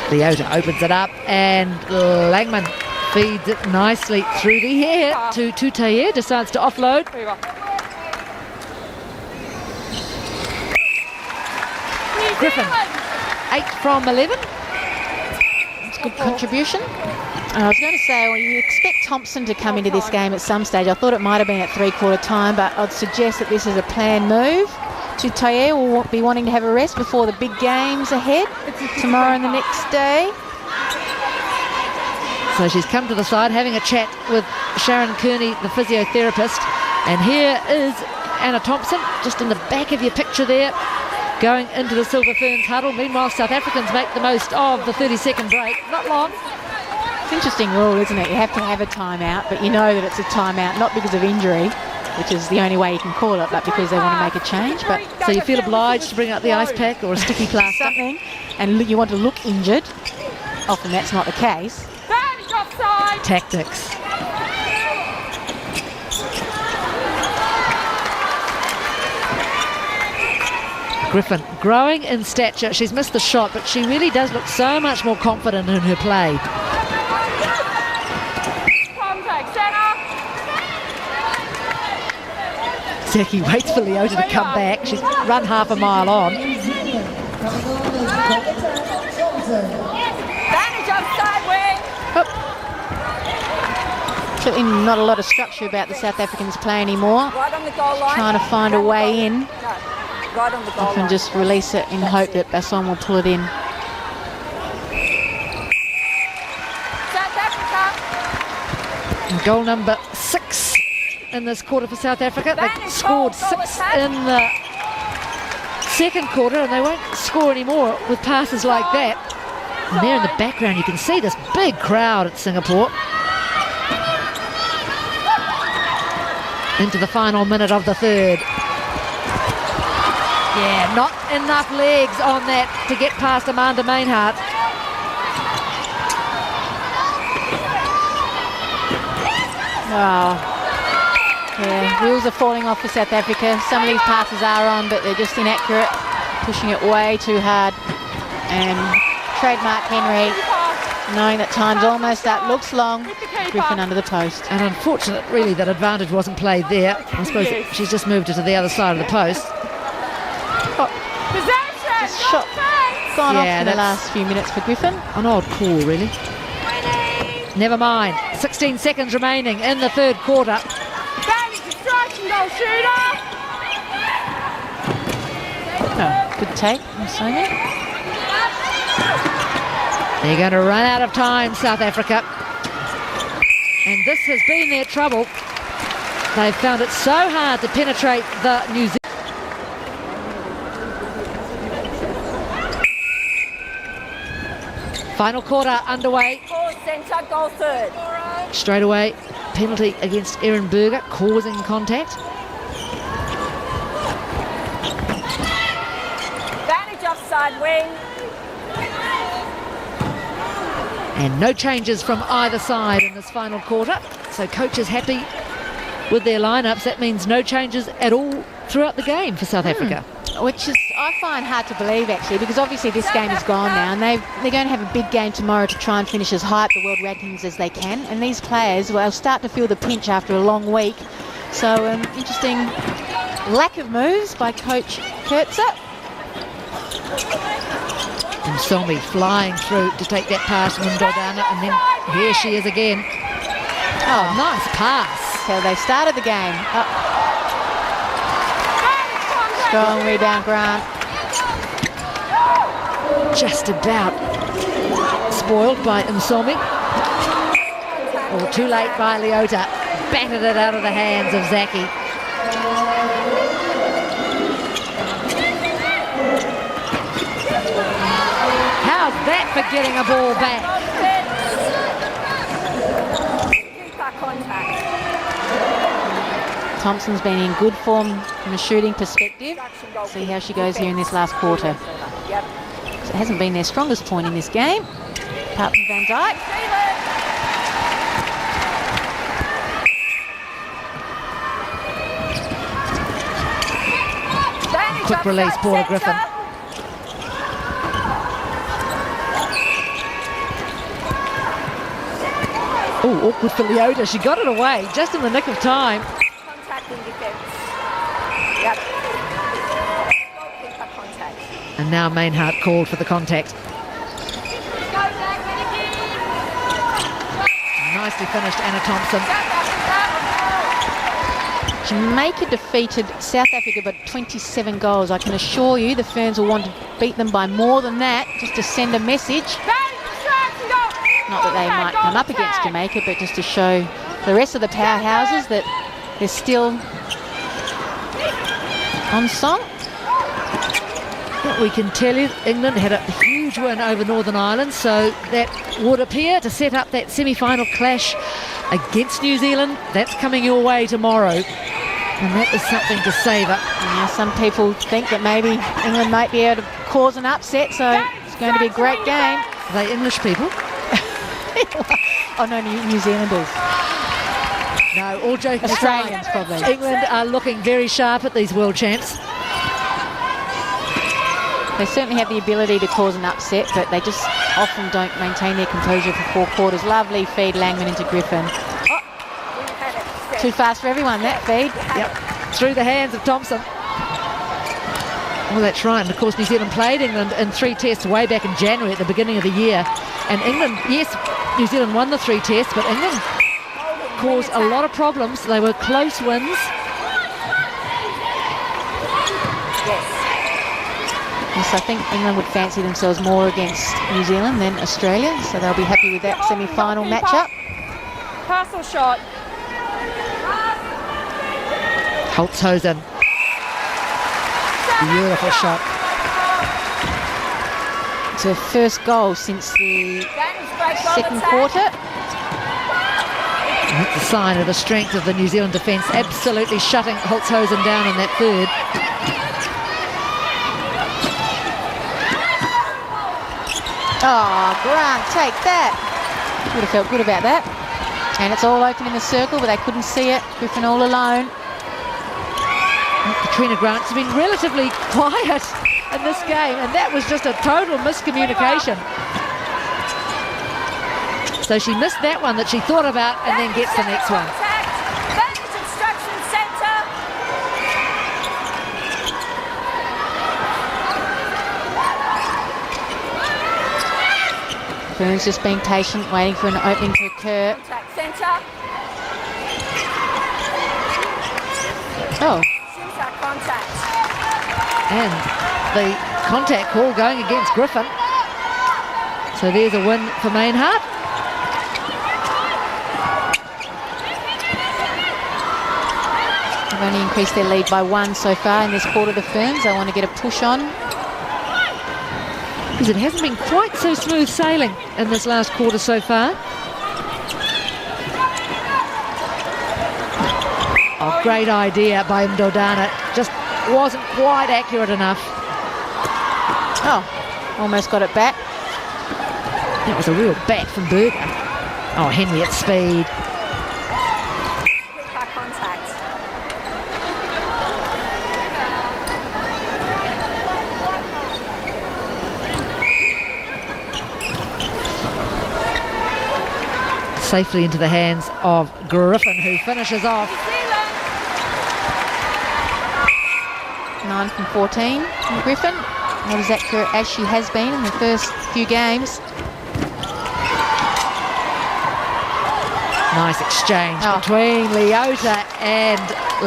Leota opens it up, and Langman feeds it nicely through the air to Proteas, decides to offload.
Where you are.
Griffin, 8 from 11.
It's a good contribution. I was going to say, well, you expect Thompson to come into this game at some stage. I thought it might have been at three-quarter time, but I'd suggest that this is a planned move. Proteas will be wanting to have a rest before the big games ahead tomorrow and the next day.
So she's come to the side having a chat with Sharon Kearney, the physiotherapist. And here is Anna Thompson, just in the back of your picture there, going into the Silver Ferns huddle. Meanwhile, South Africans make the most of the 30-second break. Not long.
It's an interesting rule, isn't it? You have to have a timeout, but you know that it's a timeout not because of injury, which is the only way you can call it, but because they want to make a change. But
So you feel obliged to bring out the ice pack or a sticky plaster.
something, and you want to look injured. Often that's not the case.
Advantage offside.
Tactics. Griffin growing in stature. She's missed the shot, but she really does look so much more confident in her play.
Contact centre.
Zaki waits for Leota to come back. She's run half a mile on.
Advantage offside wing.
Certainly not a lot of structure about the South Africans play anymore.
Right on the goal line.
Trying to find a way in.
No, right on the goal
Often
line.
just release it in hope that Basson will pull it in.
South Africa.
And goal number 6 in this quarter for South Africa. They scored 6 in the second quarter, and they won't score anymore with passes like that. And there in the background you can see this big crowd at Singapore. Into the final minute of the third. Yeah, not enough legs on that to get past Amanda Mainhart.
Oh. Yeah, wheels are falling off for South Africa. Some of these passes are on, but they're just inaccurate. Pushing it way too hard. And trademark Henry, knowing that time's almost up, looks long. Griffin under the post.
And unfortunate, really, that advantage wasn't played there. I suppose she's just moved it to the other side of the post.
Possession.
Just shot gone off
Yeah,
in the
that's-
last few minutes for Griffin.
An odd call, really. Never mind. 16 seconds remaining in the third quarter.
Advantage distraction goal shooter.
Oh, good take from Sonia.
They're going to run out of time, South Africa. And this has been their trouble. They've found it so hard to penetrate the New Zealand. Final quarter underway.
Forward centre, goal third.
Straight away, penalty against Erin Berger, causing contact.
Advantage offside wing.
And no changes from either side in this final quarter. So coach is happy with their lineups. That means no changes at all throughout the game for South Africa.
Which is, I find hard to believe actually, because obviously this game is gone now, and they're going to have a big game tomorrow to try and finish as high up the world rankings as they can. And these players will start to feel the pinch after a long week. So an interesting lack of moves by Coach Kurtzer.
And Somi flying through to take that pass from Dodana, and then here she is again. Oh, nice pass.
So they started the game. Strong rebound, Grant.
Just about spoiled by Nsomi. Or too late by Leota. Battered it out of the hands of Zaki. How's that for getting a ball back?
Keeper contact.
Thompson's been in good form from a shooting perspective. See how she goes here in this last quarter.
Yep.
So it hasn't been their strongest point in this game, apart from Van Dijk.
Quick release, Paula Griffin. Oh, awkward for Leota. She got it away just in the nick of time.
Contact in defence. Yep. Goalkeeper contact.
And now Mainhart called for the contact. Nicely finished, Anna Thompson.
Jamaica defeated South Africa by 27 goals. I can assure you the Ferns will want to beat them by more than that, just to send a message. Not that they might come up against Jamaica, but just to show the rest of the powerhouses that they're still on song.
But we can tell you England had a huge win over Northern Ireland, so that would appear to set up that semi-final clash against New Zealand. That's coming your way tomorrow, and that is something to savour.
Yeah, some people think that maybe England might be able to cause an upset, so it's going to be a great game.
Are they English people?
Oh no, New Zealanders.
No, all joking
Australians,
aside,
probably.
England are looking very sharp at these world champs.
They certainly have the ability to cause an upset, but they just often don't maintain their composure for 4 quarters. Lovely feed, Langman into Griffin. Oh, too fast for everyone, that feed.
Yep, through the hands of Thompson. Well, that's right. And of course, New Zealand played England in 3 tests way back in January at the beginning of the year. And England, yes, New Zealand won the 3 tests, but England caused a lot of problems. They were close wins.
Yes, I think England would fancy themselves more against New Zealand than Australia, so they'll be happy with that semi-final matchup.
Pass or shot?
Holtzhausen. Beautiful shot.
It's her first goal since the second quarter.
And that's a sign of the strength of the New Zealand defence, absolutely shutting Holtzhausen down in that third.
Oh, Grant, take that. Would have felt good about that. And it's all open in the circle, but they couldn't see it. Griffin all alone.
Katrina Grant's been relatively quiet in this game, and that was just a total miscommunication. So she missed that one that she thought about and then gets the next one.
Ferns just being patient, waiting for an opening to occur. Oh.
And the contact call going against Griffin. So there's a win for Mainhart.
They've only increased their lead by 1 so far in this quarter, the Ferns. They want to get a push on.
Because it hasn't been quite so smooth sailing in this last quarter so far. Oh, great idea by Mdodana. Just wasn't quite accurate enough.
Oh, almost got it back.
That was a real bat from Berger. Oh, Henry at speed. Safely into the hands of Griffin, who finishes off.
9 from 14 from Griffin. Not as accurate as she has been in the first few games.
Nice exchange between Leota and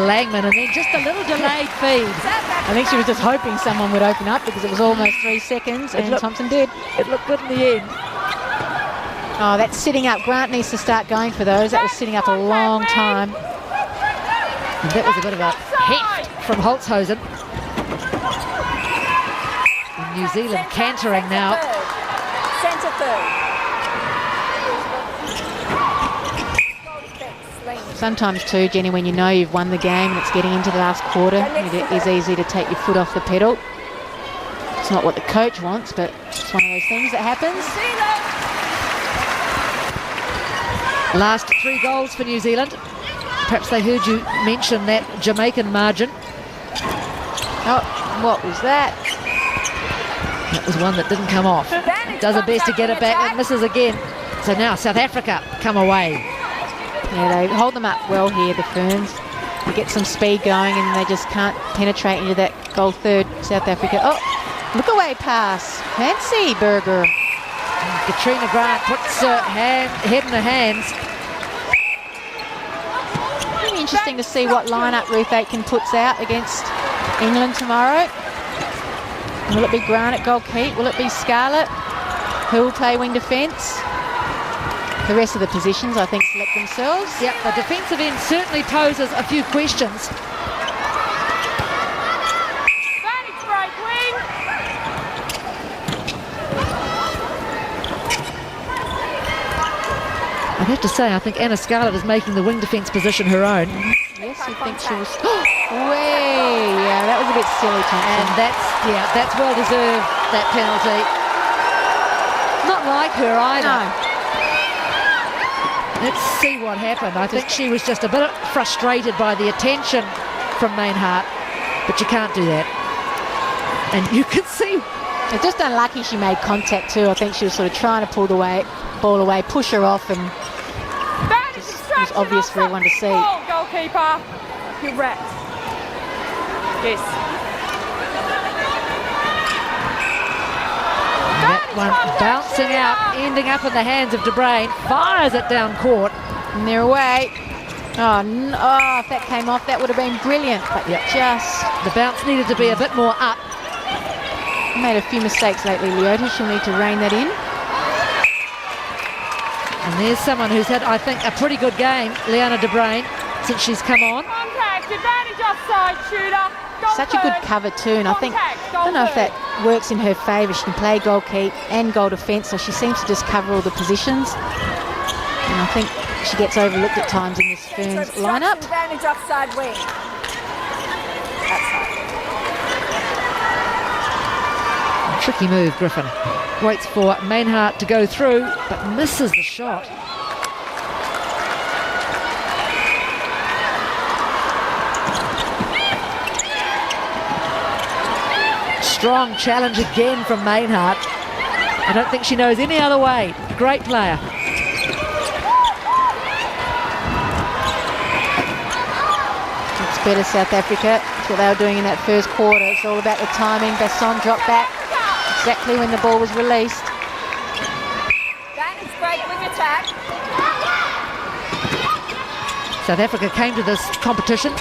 Langman, and then just a little delayed feed.
I think she was just hoping someone would open up because it was almost 3 seconds, and Thompson did.
It looked good in the end.
Oh, that's sitting up. Grant needs to start going for those. That was sitting up a long time.
And that was a bit of a heft from Holtzhausen. And New Zealand cantering now.
Centre third.
Sometimes too, Jenny, when you know you've won the game and it's getting into the last quarter, it is easy to take your foot off the pedal. It's not what the coach wants, but it's one of those things that happens.
Last 3 goals for New Zealand. Perhaps they heard you mention that Jamaican margin.
Oh, what was that?
That was one that didn't come off. Does her best to get it back and misses again. So now South Africa come away.
Yeah, they hold them up well here, the Ferns. They get some speed going and they just can't penetrate into that goal third, South Africa. Oh, look away pass. Fancy Berger.
Katrina Grant puts her head in her hands.
It'll be interesting to see what lineup Ruth Aitken puts out against England tomorrow. Will it be Grant at goal keep? Will it be Scarlett? Who will play wing defence? The rest of the positions, I think, select themselves.
Yep, the defensive end certainly poses a few questions. I'd have to say, I think Anna Scarlett is making the wing defence position her own.
Yes, you think she was... Way! Yeah, that was a bit silly, Thompson.
And that's well deserved, that penalty. Not like her either.
No.
Let's see what happened. I think she was just a bit frustrated by the attention from Mainhart, but you can't do that. And you can see...
It's just unlucky she made contact too. I think she was sort of trying to pull the ball away, push her off, and it was obvious for everyone to see.
Ball, goalkeeper. You're wrecked. Yes.
That one bouncing out, ending up in the hands of De Bruyn, fires it down court.
And they're away. Oh, if that came off, that would have been brilliant. But just...
The bounce needed to be a bit more up.
Made a few mistakes lately, Leota. She'll need to rein that in.
And there's someone who's had, I think, a pretty good game, Leona De Bruyn, since she's come on.
Contact, advantage offside, shooter. Goal
Such a good
third.
cover too, and I think, I don't know if that works in her favour. She can play goal keep and goal defence, so she seems to just cover all the positions. And I think she gets overlooked at times in this Ferns lineup.
Advantage offside wing.
Tricky move, Griffin. Waits for Mainhart to go through, but misses the shot. Strong challenge again from Mainhart. I don't think she knows any other way. Great player.
It's better, South Africa. That's what they were doing in that first quarter. It's all about the timing. Basson dropped back exactly when the ball was released.
Advantage break wing attack.
South Africa came to this competition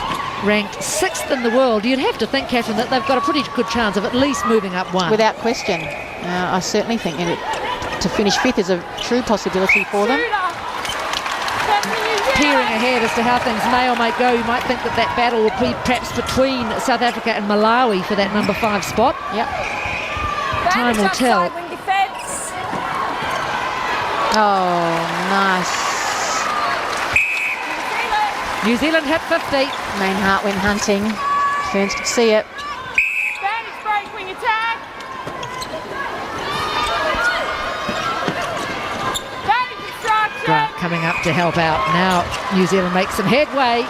ranked 6th in the world. You'd have to think, Catherine, that they've got a pretty good chance of at least moving up one.
Without question. I certainly think to finish 5th is a true possibility for them.
Peering ahead as to how things may or might go, you might think that battle will be perhaps between South Africa and Malawi for that number 5 spot.
Yep.
Time will tell.
Wing defence.
Oh, nice.
New Zealand hit 50.
Mainhart went hunting. Ferns could see it.
Advantage break wing attack. Advantage instruction.
Grant coming up to help out. Now New Zealand makes some headway.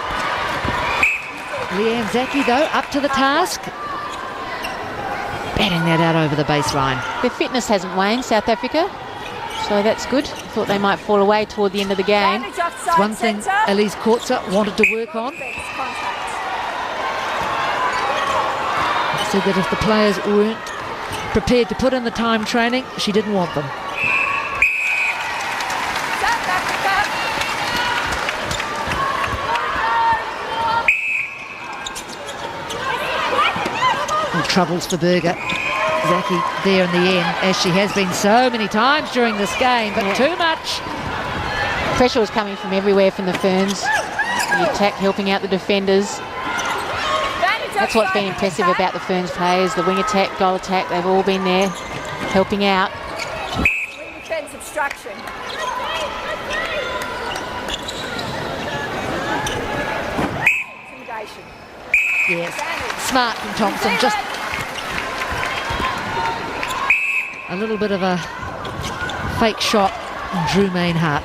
Leanne Zaki, though, up to the task. Batting that out over the baseline.
Their fitness hasn't waned, South Africa, so that's good. Thought they might fall away toward the end of the game.
Advantage offside
One thing
centre.
Elise Courtser wanted to work on.
Defence contact.
Said that if the players weren't prepared to put in the time training, she didn't want them.
South Africa.
Troubles for Berger. Zaki there in the end, as she has been so many times during this game, but too much.
Pressure was coming from everywhere from the Ferns. The attack helping out the defenders. That's what's been impressive about the Ferns players. The wing attack, goal attack, they've all been there helping out.
Wing defence obstruction. Intimidation.
Yes, smart from Thompson. Just a little bit of a fake shot and Drew Mainhart.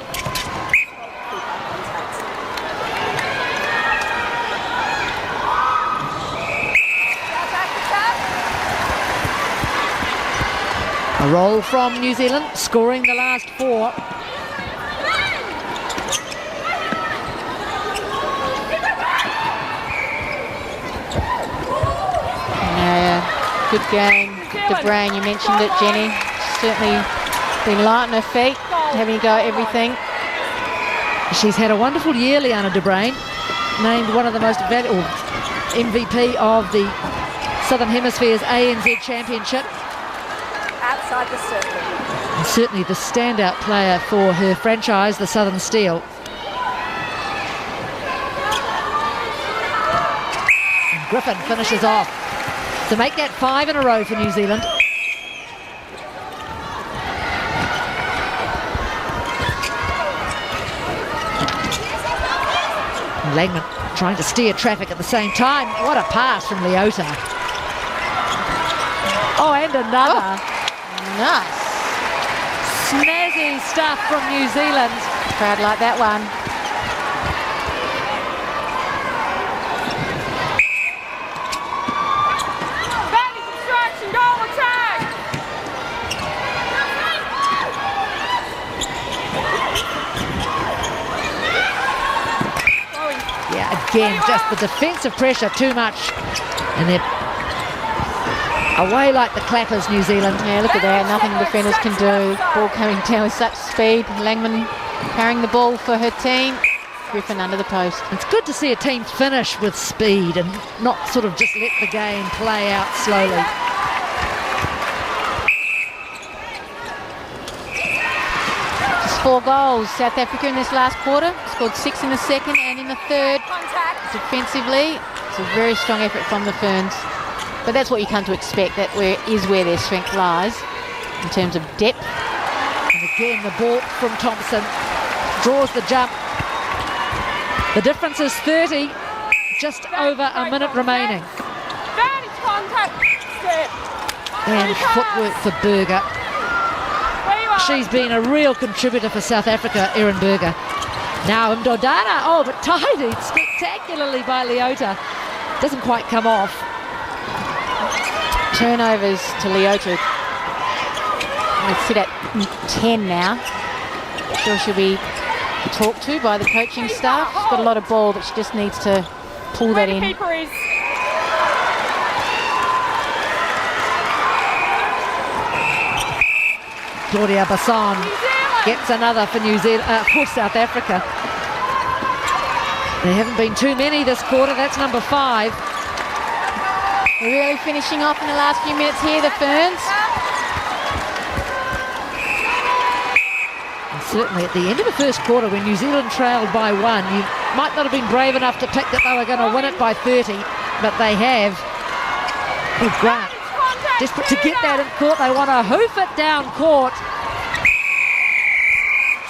A roll from New Zealand, scoring the last 4.
Good game. De Bruyn, you mentioned it, Jenny. Certainly been light on her feet, having a go at everything.
She's had a wonderful year, Leona De Bruyn. Named one of the most valuable MVP of the Southern Hemisphere's ANZ Championship.
Outside the circle.
And certainly the standout player for her franchise, the Southern Steel. And Griffin finishes off to make that 5 in a row for New Zealand. Langman trying to steer traffic at the same time. What a pass from Leota. Oh, and another.
Nice.
Snazzy stuff from New Zealand.
Crowd like that one.
Vantage instruction, goal attack.
Yeah, again, just the defensive pressure too much. And they're away like the clappers, New Zealand.
Yeah, look at that. Nothing the defenders can do. Ball coming down with such speed. Langman carrying the ball for her team. Griffin under the post.
It's good to see a team finish with speed and not sort of just let the game play out slowly.
Just 4 goals. South Africa in this last quarter. Scored 6 in the second and in the third. Defensively, it's a very strong effort from the Ferns. But that's what you come to expect. That is where their strength lies in terms of depth.
And again, the ball from Thompson draws the jump. The difference is 30, just over a minute remaining.
Vantage contact. Step.
And footwork for Berger.
Where you are.
She's been a real contributor for South Africa, Erin Berger. Now Mdodana, oh, but tidied spectacularly by Leota. Doesn't quite come off.
Turnovers to Leota. Let's sit at 10 now. I'm sure she'll be talked to by the coaching staff. She's got a lot of ball, but she just needs to pull that in.
Keeper is.
Claudia Basson gets another for New Zealand, for South Africa. There haven't been too many this quarter. That's number 5.
They're really finishing off in the last few minutes here, the Ferns.
And certainly at the end of the first quarter, when New Zealand trailed by 1, you might not have been brave enough to pick that they were going to win it by 30, but they have. Oh, Grant, desperate to get that in court. They want to hoof it down court.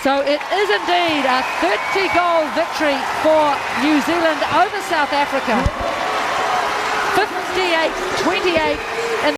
So it is indeed a 30-goal victory for New Zealand over South Africa. 58-28